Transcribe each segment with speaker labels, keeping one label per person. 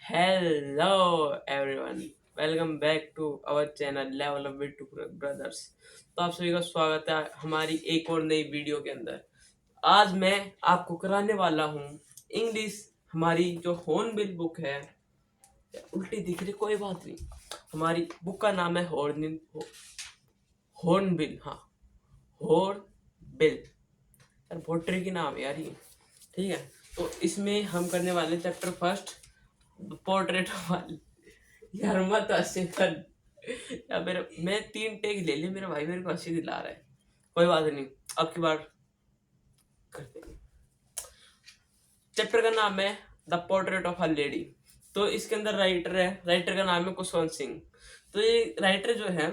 Speaker 1: Hello everyone, welcome back to our channel level up with two brothers. तो आप सभी का स्वागत है हमारी एक और नई वीडियो के अंदर। आज मैं आपको कराने वाला हूँ इंग्लिश। हमारी जो हॉर्नबिल बुक है, उल्टी दिख रही कोई बात नहीं, हमारी बुक का नाम है हॉर्नबिल। हाँ, हॉर्नबिल यार, बहुत ट्रिकी नाम है यार ये। ठीक है, तो इसमें हम करने वाले चैप्टर फर्स्ट, पोर्ट्रेट वाले। यार मत हंसे कर। या मेरे मैं 3 टेक ले ली, मेरा भाई मेरे को हंसी दिला रहा है। कोई बात नहीं, अब की बार करते हैं। चैप्टर का नाम है the portrait of a lady. तो इसके अंदर राइटर है, राइटर का नाम है कुशवंत सिंह। तो ये राइटर जो है,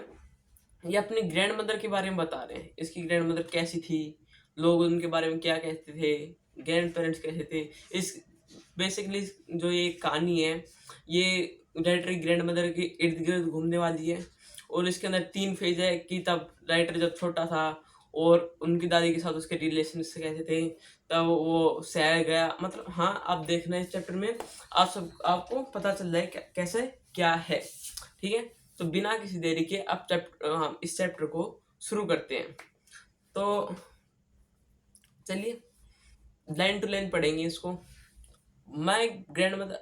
Speaker 1: ये अपनी ग्रैंड मदर के बारे में बता रहे हैं। इसकी ग्रैंड मदर कैसी थी, लोग उनके बारे में क्या कहते थे, ग्रैंड पेरेंट्स कैसे थे। इस बेसिकली जो ये कहानी है, ये राइटर की ग्रैंड मदर के इर्द गिर्द घूमने वाली है। और इसके अंदर 3 फेज है कि तब राइटर जब छोटा था और उनकी दादी के साथ उसके रिलेशन कैसे थे, तब वो शहर गया। मतलब हाँ, आप देखना इस चैप्टर में आपको पता चल जाए कैसे क्या है। ठीक है, तो बिना किसी देरी के अब हम इस चैप्टर को शुरू करते हैं। तो चलिए लाइन टू लाइन पढ़ेंगे इसको। माय ग्रैंड मदर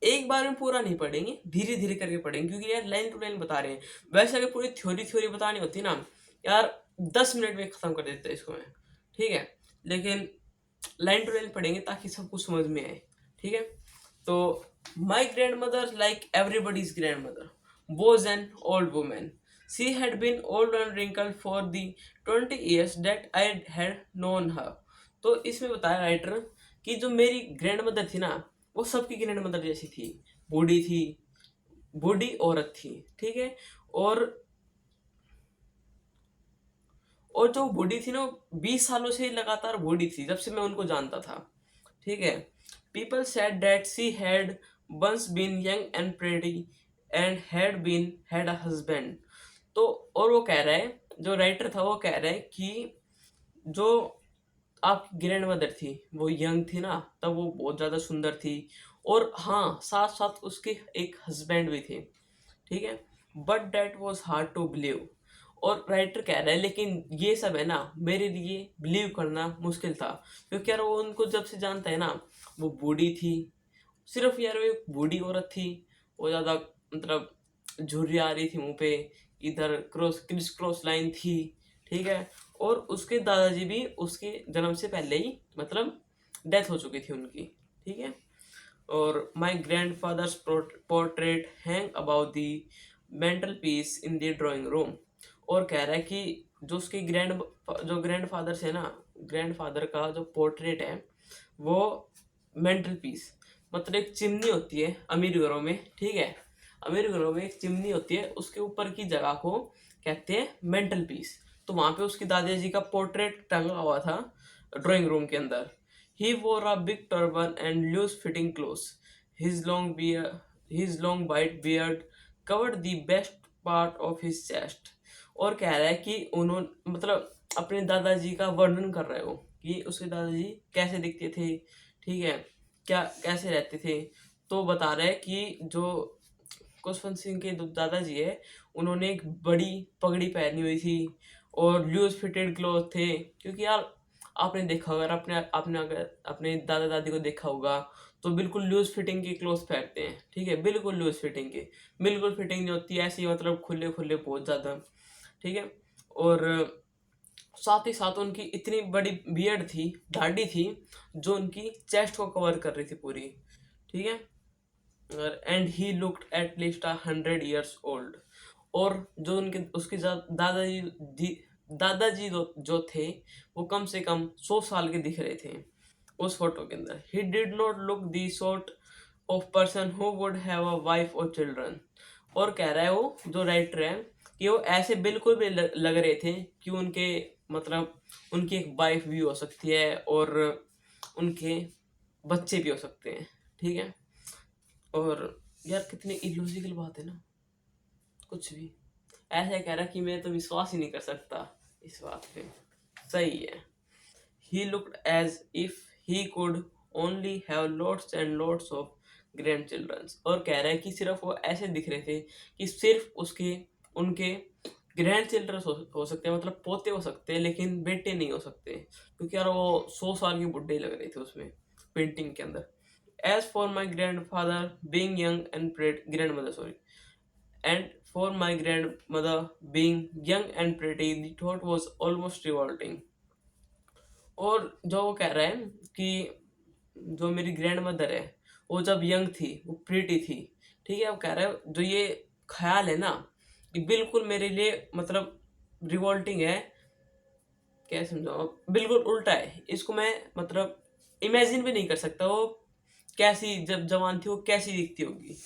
Speaker 1: एक बार में पूरा नहीं पढ़ेंगे, धीरे धीरे करके पढ़ेंगे, क्योंकि यार लाइन टू लाइन बता रहे हैं। वैसे अगर पूरी थ्योरी थ्योरी बतानी होती ना यार, 10 मिनट में खत्म कर देते इसको मैं। ठीक है, लेकिन लाइन टू लाइन पढ़ेंगे ताकि सब कुछ समझ में आए। ठीक है, तो my grand mother, like everybody's grand mother, was an old women. She had been old and wrinkled for the 20 years that I had known her. तो इसमें बताया राइटर कि जो मेरी ग्रैंड मदर थी ना, वो सबकी ग्रैंड मदर जैसी थी। बूढ़ी थी, बूढ़ी औरत थी। ठीक है, और और जो बूढ़ी थी ना, 20 सालों से लगातार बूढ़ी थी, जब से मैं उनको जानता था। ठीक है, people said that she had once been young and pretty and had a husband. तो और वो कह रहा है, जो राइटर था वो कह रहा है कि जो आपकी ग्रैंड मदर थी वो यंग थी ना, तब वो बहुत ज़्यादा सुंदर थी। और हाँ, साथ साथ उसके एक हस्बैंड भी थे। ठीक है, but that was hard to believe. और राइटर कह रहा है लेकिन ये सब है ना, मेरे लिए बिलीव करना मुश्किल था, क्योंकि यार वो उनको जब से जानता है ना, वो बूढ़ी थी। सिर्फ यार वो एक बूढ़ी औरत थी, वो ज़्यादा मतलब झुर्री आ रही थी मुंह पे, इधर क्रिस क्रॉस लाइन थी। ठीक है, और उसके दादाजी भी उसके जन्म से पहले ही मतलब डेथ हो चुकी थी उनकी। ठीक है, और my grandfather's portrait hang about the mantelpiece in the drawing room. और कह रहा है कि जो ग्रैंड फादर है ना, ग्रैंड फादर का जो पोर्ट्रेट है वो मेंटल पीस, मतलब एक चिमनी होती है अमीर घरों में। ठीक है, अमीर घरों में एक चिमनी होती है, उसके ऊपर की जगह को कहते हैं मेंटल पीस। तो वहां पे उसकी दादाजी का पोर्ट्रेट टंगा हुआ था ड्राइंग रूम के अंदर। He wore a big turban and loose fitting clothes. His long white beard covered the best part of his chest. और कह रहा है कि उन्होंने मतलब अपने दादाजी का वर्णन कर रहे हो कि उसके दादाजी कैसे दिखते थे। ठीक है, क्या कैसे रहते थे। तो बता रहे हैं कि जो खुशवंत सिंह के दादाजी है, उन्होंने एक बड़ी पगड़ी पहनी हुई थी और लूज फिटेड क्लोथ थे। क्योंकि यार आपने देखा, अगर आपने अगर अपने दादा दादी को देखा होगा, तो बिल्कुल लूज फिटिंग के क्लोथ पहनते हैं। ठीक है, बिल्कुल लूज फिटिंग के, बिल्कुल फिटिंग नहीं होती ऐसी, मतलब खुले खुले बहुत ज़्यादा। ठीक है, और साथ ही साथ उनकी इतनी बड़ी बियर्ड थी, दाढ़ी थी, जो उनकी चेस्ट को कवर कर रही थी पूरी। ठीक है, and he looked at least 100 years old. और जो उनके उसके दादाजी जो थे, वो कम से कम 100 साल के दिख रहे थे उस फोटो के अंदर। He did not look the sort of person who would have a wife और चिल्ड्रन। और कह रहा है वो जो राइटर है कि वो ऐसे बिल्कुल भी लग रहे थे कि उनके मतलब उनकी एक वाइफ भी हो सकती है और उनके बच्चे भी हो सकते हैं। ठीक है, और यार कितनी इलॉजिकल बात है ना, कुछ भी ऐसा कह रहा कि मैं तो विश्वास ही नहीं कर सकता इस बात पे। सही है। He looked as if he could only have lots and lots of grandchildren, और कह रहा है कि सिर्फ वो ऐसे दिख रहे थे कि सिर्फ उसके उनके ग्रैंड चिल्ड्रंस हो सकते हैं, मतलब पोते हो सकते हैं, लेकिन बेटे नहीं हो सकते, क्योंकि यार वो 100 साल के बुढ़े लग रहे थे उसमें पेंटिंग के अंदर। As for my grandfather being young and grandmother, sorry, and for my grandmother being young and pretty, the thought was almost revolting. और जो वो कह रहा है कि जो मेरी ग्रैंड मदर है वो जब यंग थी, वो प्रीटी थी, ठीक है, वो कह रहा है जो ये ख्याल है ना, ये बिल्कुल मेरे लिए मतलब रिवोल्टिंग है। क्या समझाऊं, बिल्कुल उल्टा है इसको, मैं मतलब इमेजिन भी नहीं कर सकता वो कैसी जब जवान थी वो कैसी दिखती होगी,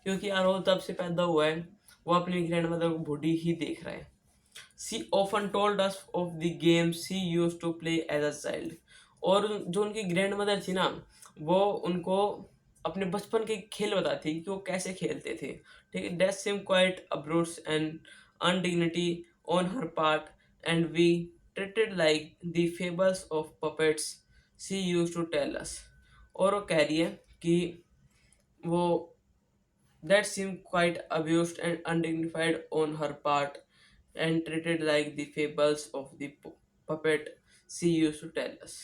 Speaker 1: क्योंकि यार वो तब से पैदा हुआ है, वो अपनी ग्रैंड मदर को बूढ़ी ही देख रहा है। She often told us of the games she used to play as a child, और जो उनकी ग्रैंड मदर थी ना, वो उनको अपने बचपन के खेल बताती थी कि वो कैसे खेलते थे, ठीक है। That same quite abuse and indignity on her part and we treated like the fables of puppets she used to tell us। और वो कह रही है कि वो that seemed quite abused and undignified on her part and treated like the fables of the puppet she used to tell us।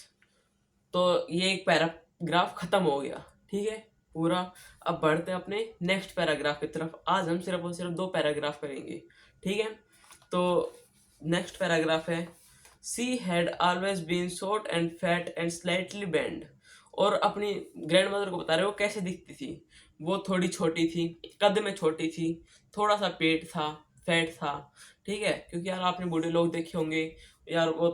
Speaker 1: तो ये एक पैराग्राफ खत्म हो गया, ठीक है, पूरा। अब बढ़ते हैं अपने नेक्स्ट पैराग्राफ की तरफ। आज हम सिर्फ और सिर्फ 2 पैराग्राफ करेंगे, ठीक है। तो नेक्स्ट पैराग्राफ है, she had always been short and fat and slightly bent. और अपनी ग्रैंड मदर को बता रहे हो कैसे दिखती थी, वो थोड़ी छोटी थी, कद में छोटी थी, थोड़ा सा पेट था, फैट था, ठीक है, क्योंकि यार आपने बूढ़े लोग देखे होंगे यार, वो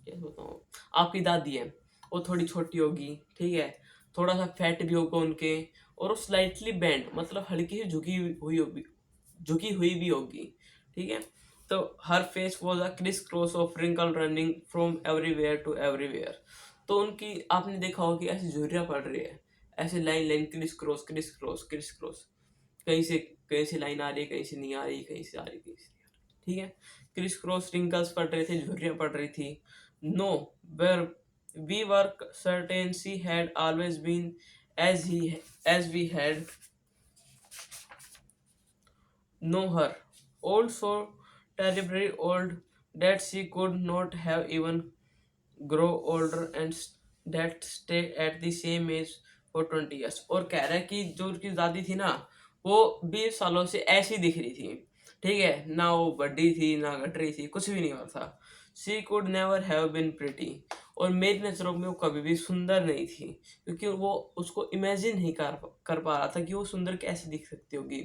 Speaker 1: क्या बताऊँ, आपकी दादी है, वो थोड़ी छोटी होगी, ठीक है, थोड़ा सा फैट भी होगा उनके, और वो स्लाइटली बेंड मतलब हल्की सी झुकी हुई भी होगी, ठीक है। तो हर face was a criss cross of wrinkle running from everywhere to everywhere. तो उनकी आपने देखा होगा कि ऐसी झुर्रियाँ पड़ रही है, ऐसे line line, criss cross criss cross criss cross, कहीं से लाइन आ रही है, कहीं से नहीं आ रही, कहीं से आ रही, कहीं से नहीं आ रही, ठीक है। क्रिस क्रॉस रिंकल्स पड़ रहे थे, झुर्रियाँ पड़ रही थी। No, where we were certain she had always been as we had know her, old, so terribly old that she could not have even grow older and that stay at the same age for 20 years। और कह रहा है कि जो उनकी दादी थी ना, वो 20 सालों से ऐसी दिख रही थी, ठीक है, ना वो बड़ी थी ना घट रही थी, कुछ भी नहीं हुआ था। She could never have been pretty, और मेरी नज़रों में वो कभी भी सुंदर नहीं थी, क्योंकि वो उसको इमेजिन नहीं कर पा रहा था कि वो सुंदर कैसे दिख सकती होगी,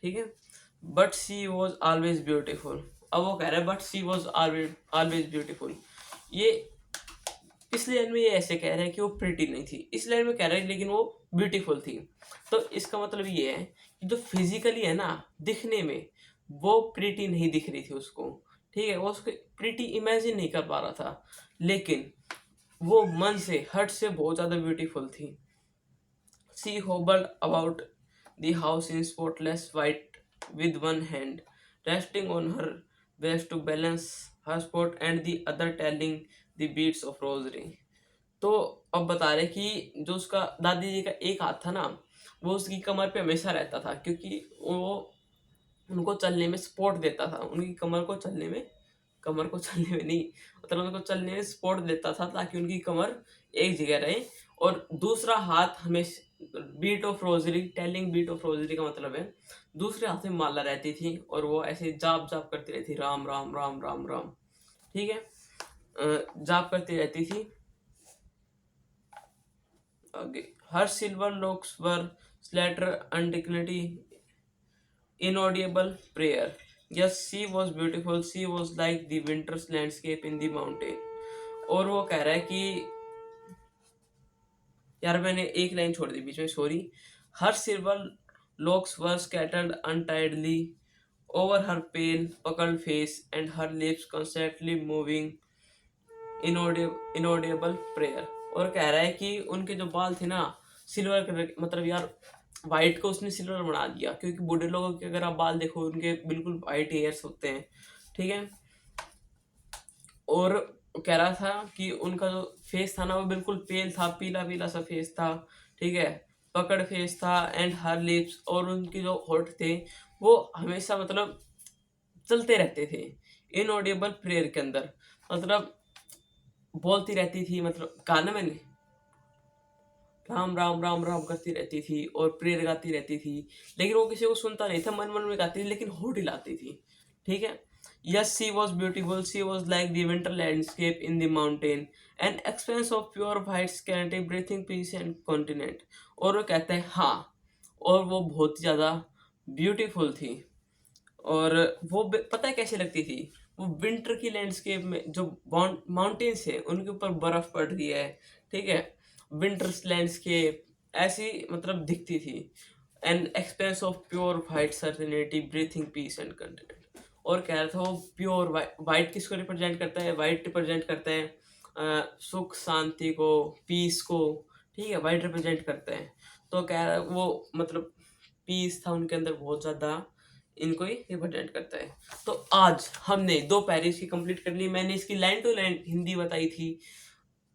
Speaker 1: ठीक है। But she was always beautiful. अब वो कह रहा है but she was always always beautiful. ये इस लाइन में ये ऐसे कह रहे हैं कि वो प्रिटी नहीं थी, इस लाइन में कह रहे हैं लेकिन वो ब्यूटीफुल थी। तो इसका मतलब ये है कि जो फिजिकली है ना, दिखने में वो प्रिटी नहीं दिख रही थी उसको, ठीक है, वो उसको प्रिटी इमेजिन नहीं कर पा रहा था, लेकिन वो मन से हर्ट से बहुत ज़्यादा ब्यूटीफुल थी। She hobbled about the house in spotless white with one hand resting on her breast to balance her spot and the other telling the beads of rosary। तो अब बता रहे कि जो उसका दादी जी का एक हाथ था ना, वो उसकी कमर पे हमेशा रहता था, क्योंकि वो उनको चलने में सपोर्ट देता था, उनकी कमर को चलने में नहीं, मतलब उनको चलने में सपोर्ट देता था ताकि उनकी कमर एक जगह रहे। और दूसरा हाथ हमेशा bead of rosary, telling bead of rosary का मतलब है दूसरे हाथ में माला रहती थी, और वो ऐसे जाप जाप करती रहती, राम राम राम राम राम, ठीक है, जाप करती रहती थी। आगे, हर silver locks were Slater अनडिग्निटी inaudible prayer। Yes, she was beautiful, she was like the winter's landscape in the mountain। और वो कह रहा है कि यार मैंने एक लाइन छोड़ दी बीच में, sorry. Her silver locks were scattered untidily over her pale puckered face and her lips constantly moving inaudible prayer। और कह रहा है कि उनके जो बाल थे ना सिल्वर कलर, मतलब यार वाइट को उसने सिल्वर बना दिया, क्योंकि बूढ़े लोगों के अगर आप बाल देखो उनके बिल्कुल वाइट हेयर्स होते हैं, ठीक है। और कह रहा था कि उनका जो फेस था ना वो बिल्कुल पेल था, पीला पीला सा फेस था, ठीक है, पकड़ फेस था एंड हर लिप्स, और उनके जो होठ थे वो हमेशा मतलब चलते रहते थे इनऑडिबल प्रेयर के अंदर, मतलब बोलती रहती थी, मतलब गाना मैंने राम राम राम राम करती रहती थी और प्रेयर गाती रहती थी, लेकिन वो किसी को सुनता नहीं था, मन मन में गाती थी लेकिन होठ हिलाती थी। ठीक है। Yes she was beautiful, she was like the winter landscape in the mountain and expanse of pure white scanty breathing peace and continent. और वो कहते हैं हाँ, और वो बहुत ज़्यादा ब्यूटीफुल थी। और वो पता है कैसे लगती थी, वो विंटर की लैंडस्केप में जो माउंटेन्स है उनके ऊपर बर्फ पड़ रही है, ठीक है, विंटर लैंडस्केप ऐसी मतलब दिखती थी। An expanse of pure white serenity breathing peace and content. और कह रहा था वो प्योर वाइट किसको रिप्रेजेंट करता है, वाइट रिप्रेजेंट करता है सुख शांति को, पीस को, ठीक है, वाइट रिप्रेजेंट करता है। तो कह रहा वो मतलब पीस था उनके अंदर बहुत ज़्यादा, इनको ही रिप्रेजेंट करता है। तो आज हमने 2 पैरिस की कंप्लीट कर ली, मैंने इसकी लाइन टू लाइन हिंदी बताई थी।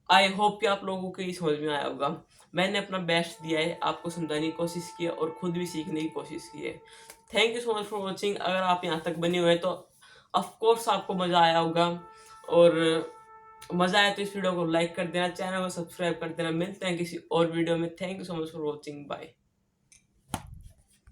Speaker 1: आई होप कि आप लोगों को ये समझ में आया होगा। मैंने अपना बेस्ट दिया है, आपको समझाने की कोशिश की है और खुद भी सीखने की कोशिश की है। Thank you so much for watching. अगर आप यहाँ तक बने हुए हैं तो ऑफकोर्स आपको मज़ा आया होगा, और मज़ा आया तो इस वीडियो को लाइक कर देना, चैनल को सब्सक्राइब कर देना। मिलते हैं किसी और वीडियो में। Thank you so much for watching, bye.